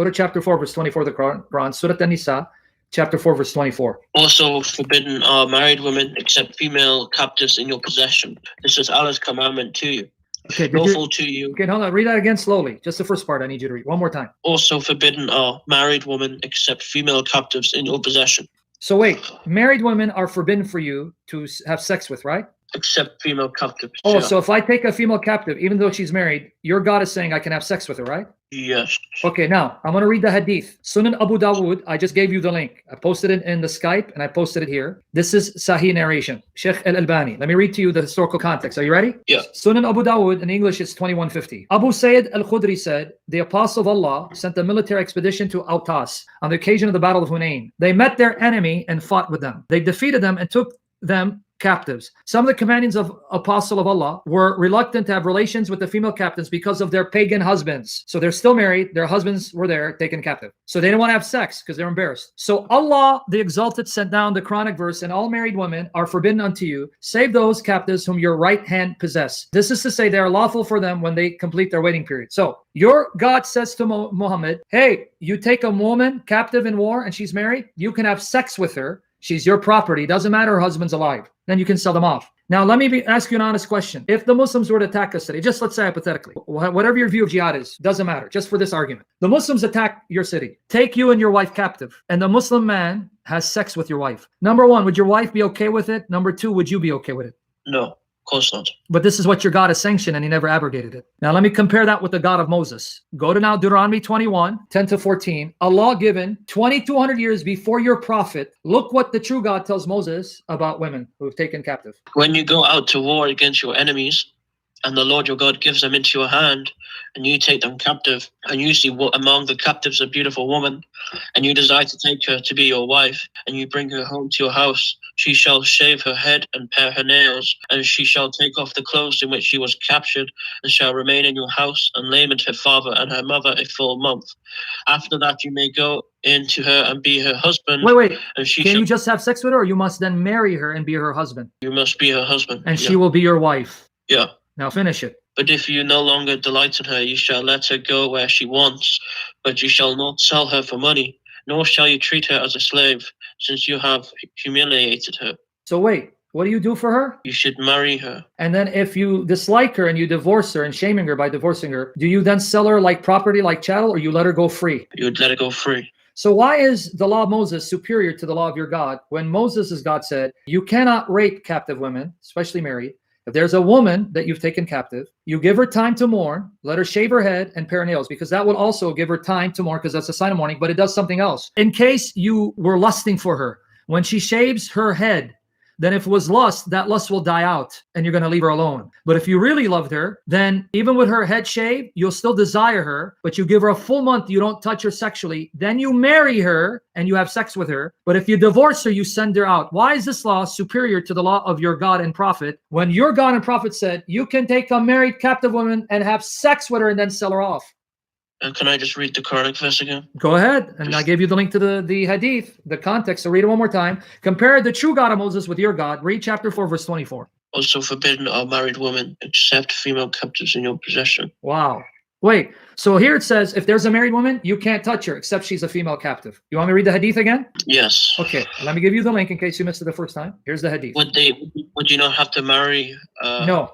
Go to chapter 4, verse 24 of the Quran, Surah An-Nisa, chapter 4, verse 24. Also forbidden are married women except female captives in your possession. This is Allah's commandment to you. Okay, lawful to you. Okay, hold on. Read that again slowly. Just the first part I need you to read. One more time. Also forbidden are married women except female captives in your possession. So wait, married women are forbidden for you to have sex with, right? Except female captives. Oh, yeah. So if I take a female captive, even though she's married, your God is saying I can have sex with her, right? Yes. Okay, now I'm going to read the hadith. Sunan Abu Dawood, I just gave you the link. I posted it in the Skype and I posted it here. This is Sahih narration, Sheikh Al-Albani. Let me read to you the historical context. Are you ready? Yeah. Sunan Abu Dawood, in English it's 2150. Abu Sayyid Al-Khudri said, the Apostle of Allah sent a military expedition to Autas on the occasion of the Battle of Hunain. They met their enemy and fought with them. They defeated them and took them captives. Some of the companions of Apostle of Allah were reluctant to have relations with the female captives because of their pagan husbands. So they're still married. Their husbands were there taken captive. So they didn't want to have sex because they're embarrassed. So Allah, the Exalted, sent down the Quranic verse, and all married women are forbidden unto you, save those captives whom your right hand possess. This is to say they are lawful for them when they complete their waiting period. So your God says to Muhammad, hey, you take a woman captive in war and she's married, you can have sex with her. She's your property. Doesn't matter her husband's alive. Then you can sell them off. Now, let me ask you an honest question. If the Muslims were to attack us today, just let's say hypothetically, whatever your view of jihad is, doesn't matter, just for this argument. The Muslims attack your city, take you and your wife captive, and the Muslim man has sex with your wife. Number one, would your wife be okay with it? Number two, would you be okay with it? No. Of course not. But this is what your God has sanctioned, and he never abrogated it. Now let me compare that with the God of Moses. Go to now Deuteronomy 21, 10 to 14. A law given 2,200 years before your prophet. Look what the true God tells Moses about women who have taken captive. When you go out to war against your enemies, and the Lord your God gives them into your hand, and you take them captive, and you see among the captives a beautiful woman, and you desire to take her to be your wife, and you bring her home to your house, she shall shave her head and pare her nails, and she shall take off the clothes in which she was captured, and shall remain in your house, and lament her father and her mother a full month. After that you may go in to her and be her husband. Wait. And she Can you just have sex with her, or you must then marry her and be her husband? You must be her husband. And she will be your wife. Yeah. Now finish it. But if you no longer delight in her, you shall let her go where she wants, but you shall not sell her for money, nor shall you treat her as a slave, since you have humiliated her. So wait, what do you do for her? You should marry her. And then if you dislike her and you divorce her and shaming her by divorcing her, do you then sell her like property, like chattel, or you let her go free? You would let her go free. So why is the law of Moses superior to the law of your God when Moses, as God said, you cannot rape captive women, especially married? If there's a woman that you've taken captive, you give her time to mourn, let her shave her head and pare nails, because that will also give her time to mourn, because that's a sign of mourning, but it does something else. In case you were lusting for her, when she shaves her head, then if it was lust, that lust will die out and you're going to leave her alone. But if you really loved her, then even with her head shaved, you'll still desire her, but you give her a full month, you don't touch her sexually, then you marry her and you have sex with her. But if you divorce her, you send her out. Why is this law superior to the law of your God and prophet when your God and prophet said you can take a married captive woman and have sex with her and then sell her off? And can I just read the Quranic verse again? Go ahead. And I gave you the link to the hadith, the context. So read it one more time. Compare the true God of Moses with your God. Read chapter 4, verse 24. Also forbidden are married women, except female captives in your possession. Wow. Wait. So here it says, if there's a married woman, you can't touch her except she's a female captive. You want me to read the hadith again? Yes. Okay. Let me give you the link in case you missed it the first time. Here's the hadith. Would you not have to marry? No.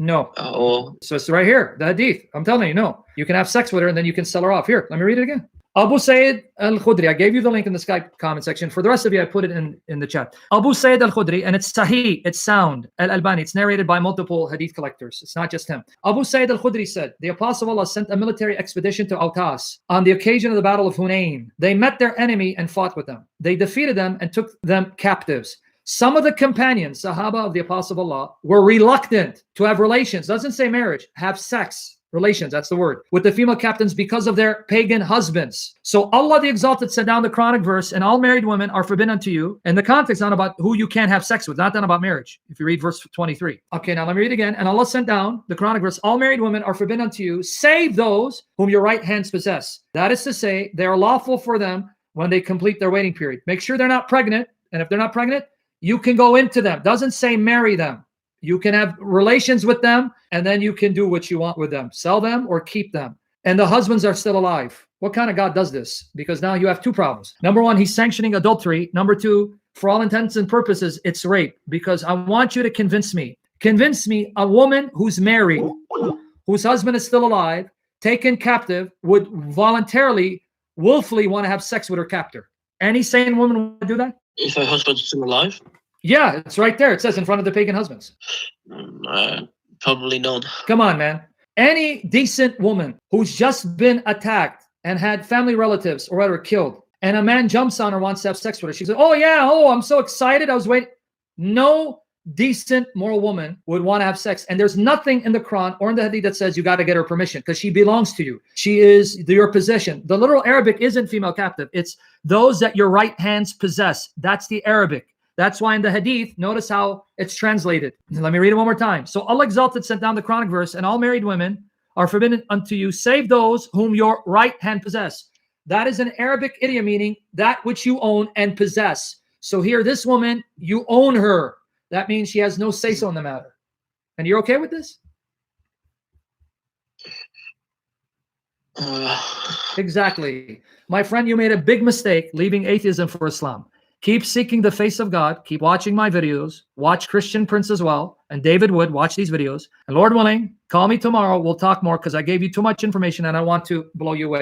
No. So it's right here, the hadith. I'm telling you, no. You can have sex with her and then you can sell her off. Here, let me read it again. Abu Sayyid Al-Khudri. I gave you the link in the Skype comment section. For the rest of you, I put it in the chat. Abu Sayyid Al-Khudri, and it's Sahih, it's sound. Al-Albani, it's narrated by multiple hadith collectors. It's not just him. Abu Sayyid Al-Khudri said, the Apostle of Allah sent a military expedition to Autas on the occasion of the Battle of Hunain. They met their enemy and fought with them. They defeated them and took them captives. Some of the companions, Sahaba of the Apostle of Allah, were reluctant to have relations. Doesn't say marriage, have sex. Relations, that's the word, with the female captains because of their pagan husbands. So Allah the Exalted sent down the Quranic verse, and all married women are forbidden unto you. And the context not about who you can have sex with, not then about marriage, if you read verse 23. Okay, now let me read again. And Allah sent down the Quranic verse, all married women are forbidden unto you, save those whom your right hands possess. That is to say, they are lawful for them when they complete their waiting period. Make sure they're not pregnant. And if they're not pregnant, you can go into them. Doesn't say marry them. You can have relations with them, and then you can do what you want with them. Sell them or keep them. And the husbands are still alive. What kind of God does this? Because now you have two problems. Number one, he's sanctioning adultery. Number two, for all intents and purposes, it's rape. Because I want you to convince me a woman who's married, whose husband is still alive, taken captive, would voluntarily, willfully want to have sex with her captor. Any sane woman would do that? If her husband's still alive? Yeah, it's right there. It says in front of the pagan husbands. Probably not. Come on, man. Any decent woman who's just been attacked and had family relatives or whatever killed, and a man jumps on her, wants to have sex with her, she says, oh yeah, oh, I'm so excited, I was waiting. No decent moral woman would want to have sex. And there's nothing in the Quran or in the Hadith that says you got to get her permission, because she belongs to you. She is your possession. The literal Arabic isn't female captive. It's those that your right hands possess. That's the Arabic. That's why in the Hadith, notice how it's translated. Let me read it one more time. So Allah Exalted sent down the Quranic verse, and all married women are forbidden unto you, save those whom your right hand possess. That is an Arabic idiom meaning that which you own and possess. So here, this woman, you own her. That means she has no say-so in the matter. And you're okay with this? Exactly. My friend, you made a big mistake leaving atheism for Islam. Keep seeking the face of God. Keep watching my videos. Watch Christian Prince as well. And David Wood, watch these videos. And Lord willing, call me tomorrow. We'll talk more, because I gave you too much information and I want to blow you away.